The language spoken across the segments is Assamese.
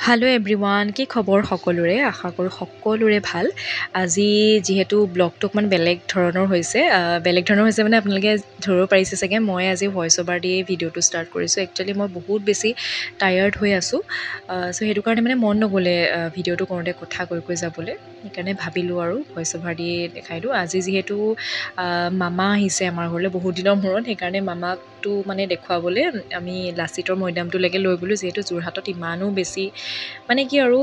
হেল্ল' এভৰিৱান, কি খবৰ সকলোৰে? আশা কৰোঁ সকলোৰে ভাল। আজি যিহেতু ব্লগটো অকণমান বেলেগ ধৰণৰ হৈছে মানে আপোনালোকে ধৰিব পাৰিছে চাগে। মই আজি ভইচ অভাৰ দিয়ে ভিডিঅ'টো ষ্টাৰ্ট কৰিছোঁ। একচুৱেলি মই বহুত বেছি টায়াৰ্ড হৈ আছোঁ। চ' সেইটো কাৰণে মানে মন নগ'লে ভিডিঅ'টো কৰোঁতে কথা কৈ যাবলৈ। সেইকাৰণে ভাবিলোঁ আৰু ভইচ অভাৰ দিয়ে দেখাই দিওঁ। আজি যিহেতু মামা আহিছে আমাৰ ঘৰলৈ বহুত দিনৰ মূৰত, সেইকাৰণে মামাকটো মানে দেখুৱাবলৈ আমি লাচিতৰ মৈদামটোলৈকে লৈ গ'লোঁ। যিহেতু যোৰহাটত ইমানো বেছি মানে কি আৰু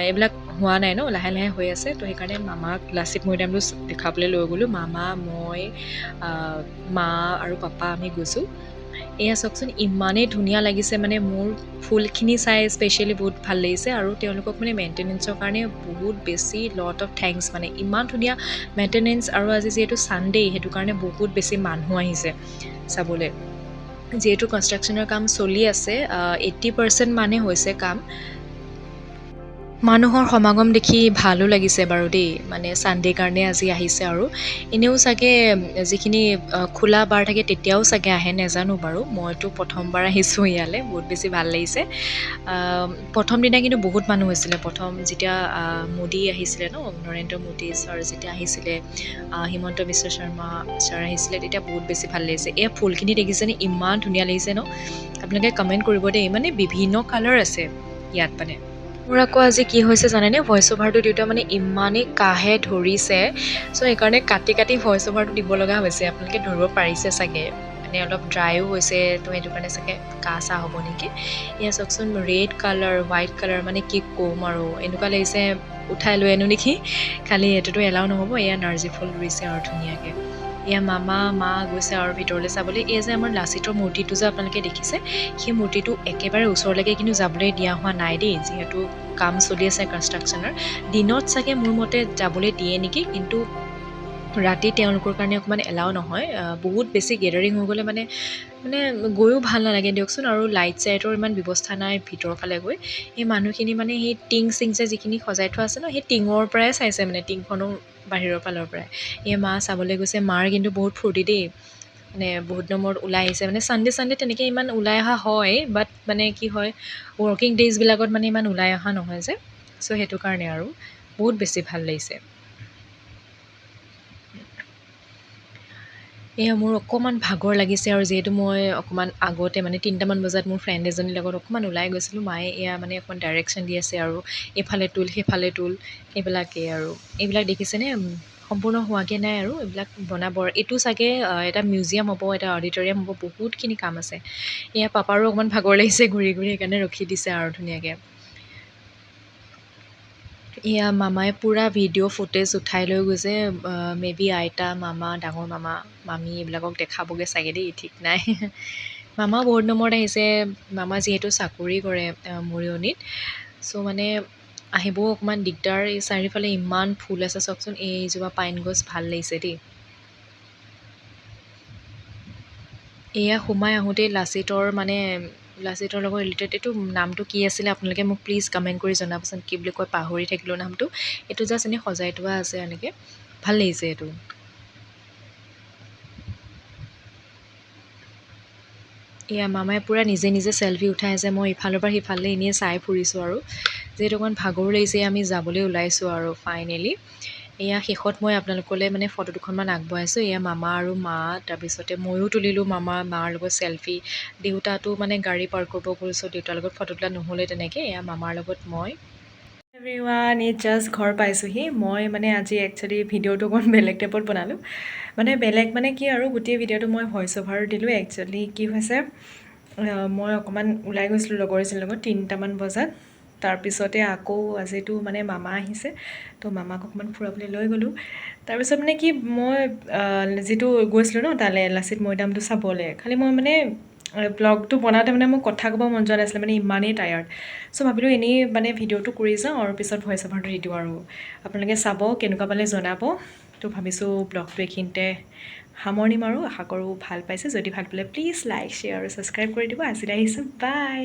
এইবিলাক হোৱা নাই ন, লাহে লাহে হৈ আছে। তো সেইকাৰণে মামাক লাচিত মৈদামটো দেখাবলৈ লৈ গ'লোঁ। মামা, মই, মা আৰু পাপা আমি গৈছোঁ। এয়া চাওকচোন, ইমানেই ধুনীয়া লাগিছে মানে মোৰ ফুলখিনি চাই স্পেচিয়েলি বহুত ভাল লাগিছে। আৰু তেওঁলোকক মানে মেইনটেনেঞ্চৰ কাৰণে বহুত বেছি লট অফ থেংকছ। মানে ইমান ধুনীয়া মেইনটেনেঞ্চ, আৰু আজি যিহেতু ছানডে' সেইটো কাৰণে বহুত বেছি মানুহ আহিছে চাবলৈ। যিহেতু কনষ্ট্ৰাকশ্যনৰ কাম চলি আছে, 80% মানে হৈছে কাম। মানুহৰ সমাগম দেখি ভালো লাগিছে বাৰু দেই, মানে ছানডে' কাৰণে আজি আহিছে। আৰু এনেও চাগে যিখিনি খোলা বাৰ থাকে তেতিয়াও চাগে আহে, নেজানো বাৰু। মইতো প্ৰথমবাৰ আহিছোঁ ইয়ালৈ, বহুত বেছি ভাল লাগিছে। প্ৰথম দিনা কিন্তু বহুত মানুহ হৈছিলে। প্ৰথম যেতিয়া মোদী আহিছিলে ন, নৰেন্দ্ৰ মোদী ছাৰ যেতিয়া আহিছিলে, হিমন্ত বিশ্ব শৰ্মা ছাৰ আহিছিলে, তেতিয়া বহুত বেছি ভাল লাগিছে। এই ফুলখিনি দেখিছেনে, ইমান ধুনীয়া লাগিছে ন? আপোনালোকে কমেণ্ট কৰিব দেই। মানে বিভিন্ন কালাৰ আছে ইয়াত মানে। মোৰ আকৌ আজি কি হৈছে জানেনে, ভইচ অভাৰটো দিওঁতে মানে ইমানেই কাহে ধৰিছে। চ' সেইকাৰণে কাটি কাটি ভইচ অভাৰটো দিব লগা হৈছে। আপোনালোকে ধৰিব পাৰিছে চাগে, মানে অলপ ড্ৰাইও হৈছে, তো সেইটো কাৰণে চাগে কাহ চাহ হ'ব নেকি। এয়া চাওকচোন, ৰেড কালাৰ, হোৱাইট কালাৰ, মানে কি ক'ম আৰু, এনেকুৱা লাগিছে উঠাই লৈ আনো নেকি। খালি এইটোতো এলাও নহ'ব। এয়া নাৰ্জী ফুল ৰুইছে আৰু ধুনীয়াকৈ। এয়া মামা, মা গৈছে আৰু ভিতৰলৈ চাবলৈ। এই যে আমাৰ লাচিতৰ মূৰ্তিটো যে আপোনালোকে দেখিছে, সেই মূৰ্তিটো একেবাৰে ওচৰলৈকে কিন্তু যাবলৈ দিয়া হোৱা নাই দেই, যিহেতু কাম চলি আছে কনষ্ট্ৰাকশ্যনৰ। দিনত চাগে মোৰ মতে যাবলৈ দিয়ে নেকি, কিন্তু ৰাতি তেওঁলোকৰ কাৰণে অকণমান এলাও নহয়। বহুত বেছি গেডাৰিং হৈ গ'লে মানে গৈও ভাল নালাগে দিয়কচোন। আৰু লাইট চাইটৰ ইমান ব্যৱস্থা নাই ভিতৰৰ ফালে গৈ। সেই মানুহখিনি মানে সেই টিং চিং যে যিখিনি সজাই থোৱা আছে ন, সেই টিঙৰ পৰাই চাইছে, মানে টিংখনো বাহিৰৰ ফালৰ পৰাই। এই মা চাবলৈ গৈছে। মাৰ কিন্তু বহুত ফূৰ্তি দেই, মানে বহুত দিনৰ মূৰত ওলাই আহিছে। মানে ছানডে' তেনেকৈ ইমান ওলাই অহা হয়, বাট মানে কি হয়, ৱৰ্কিং ডেইজবিলাকত মানে ইমান ওলাই অহা নহয় যে। চ' সেইটো কাৰণে আৰু বহুত বেছি ভাল লাগিছে। এয়া মোৰ অকণমান ভাগৰ লাগিছে, আৰু যিহেতু মই অকণমান আগতে মানে 3টামান বজাত মোৰ ফ্ৰেণ্ড এজনীৰ লগত অকণমান ওলাই গৈছিলোঁ। মায়ে এয়া মানে অকণমান ডাইৰেকশ্যন দি আছে আৰু এইফালে তোল সেইফালে তোল, এইবিলাকেই আৰু। এইবিলাক দেখিছেনে, সম্পূৰ্ণ হোৱাগৈ নাই আৰু এইবিলাক বনাব। এইটো চাগে এটা মিউজিয়াম হ'ব, এটা অডিটৰিয়াম হ'ব, বহুতখিনি কাম আছে। এয়া পাপাৰো অকণমান ভাগৰ লাগিছে ঘূৰি ঘূৰি, সেইকাৰণে ৰখি দিছে আৰু ধুনীয়াকৈ। এয়া মামাই পূৰা ভিডিঅ' ফুটেজ উঠাই লৈ গৈছে। মে বি আইতা, মামা, ডাঙৰ মামা, মামী এইবিলাকক দেখাবগৈ চাগে দেই, ঠিক নাই। মামা বহুত নম্বৰত আহিছে। মামা যিহেতু চাকৰি কৰে মৰিয়নিত, চ' মানে আহিবও অকণমান দিগদাৰ। এই চাৰিওফালে ইমান ফুল আছে চাওকচোন। এইজোপা পাইন গছ ভাল লাগিছে দেই। এয়া সোমাই আহোঁতেই লাচিতৰ লগত ৰিলেটেড এইটো নামটো কি আছিলে, আপোনালোকে মোক প্লিজ কমেণ্ট কৰি জনাবচোন। কি বুলি কয় পাহৰি থাকিলোঁ নামটো। এইটো জাষ্ট এনেই সজাই থোৱা আছে এনেকৈ, ভাল লাগিছে এইটো। এয়া মামাই পূৰা নিজে নিজে চেল্ফি উঠাই আছে। মই ইফালৰ পৰা সিফালে এনেই চাই ফুৰিছোঁ আৰু, যিহেতু অকণমান ভাগৰো লাগিছে। আমি যাবলৈ ওলাইছোঁ আৰু ফাইনেলি। এয়া শেষত মই আপোনালোকলৈ মানে ফটো দুখনমান আগবঢ়াইছোঁ। এয়া মামা আৰু মা, তাৰপিছতে ময়ো তুলিলোঁ মাৰ লগত চেল্ফি। দেউতাটো মানে গাড়ী পাৰ্ক কৰিব গ'ল, চ' দেউতাৰ লগত ফটো তোলা নহ'লে তেনেকৈ। এয়া মামাৰ লগত মই। এভৰিৱান, এই জাষ্ট ঘৰ পাইছোঁহি। মই মানে আজি একচুৱেলি ভিডিঅ'টো অকণমান বেলেগ টাইপত বনালোঁ। বেলেগ মানে কি আৰু, গোটেই ভিডিঅ'টো মই ভইচ অভাৰ দিলোঁ। একচুৱেলি কি হৈছে, মই অকণমান ওলাই গৈছিলোঁ লগৰ এজনীৰ লগত 3টামান বজাত। তাৰপিছতে আকৌ আজিতো মানে মামা আহিছে, তো মামাক অকণমান ফুৰাবলৈ লৈ গ'লোঁ। তাৰপিছত মানে কি, মই যিটো গৈছিলোঁ ন তালৈ, লাচিত মৈদামটো চাবলৈ, খালি মই মানে ব্লগটো বনাওঁতে মানে মোৰ কথা ক'ব মন যোৱা নাছিলে, মানে ইমানেই টায়াৰ্ড। চ' ভাবিলোঁ এনেই মানে ভিডিঅ'টো কৰি যাওঁ আৰু পিছত ভইচ অভাৰটো দি দিওঁ আৰু। আপোনালোকে চাব, কেনেকুৱা পালে জনাব। তো ভাবিছোঁ ব্লগটো এইখিনিতে সামৰণি মাৰোঁ। আশা কৰোঁ ভাল পাইছে। যদি ভাল পালে প্লিজ লাইক, শ্বেয়াৰ আৰু ছাবস্ক্ৰাইব কৰি দিব। আজিলৈ আহিছোঁ, বাই।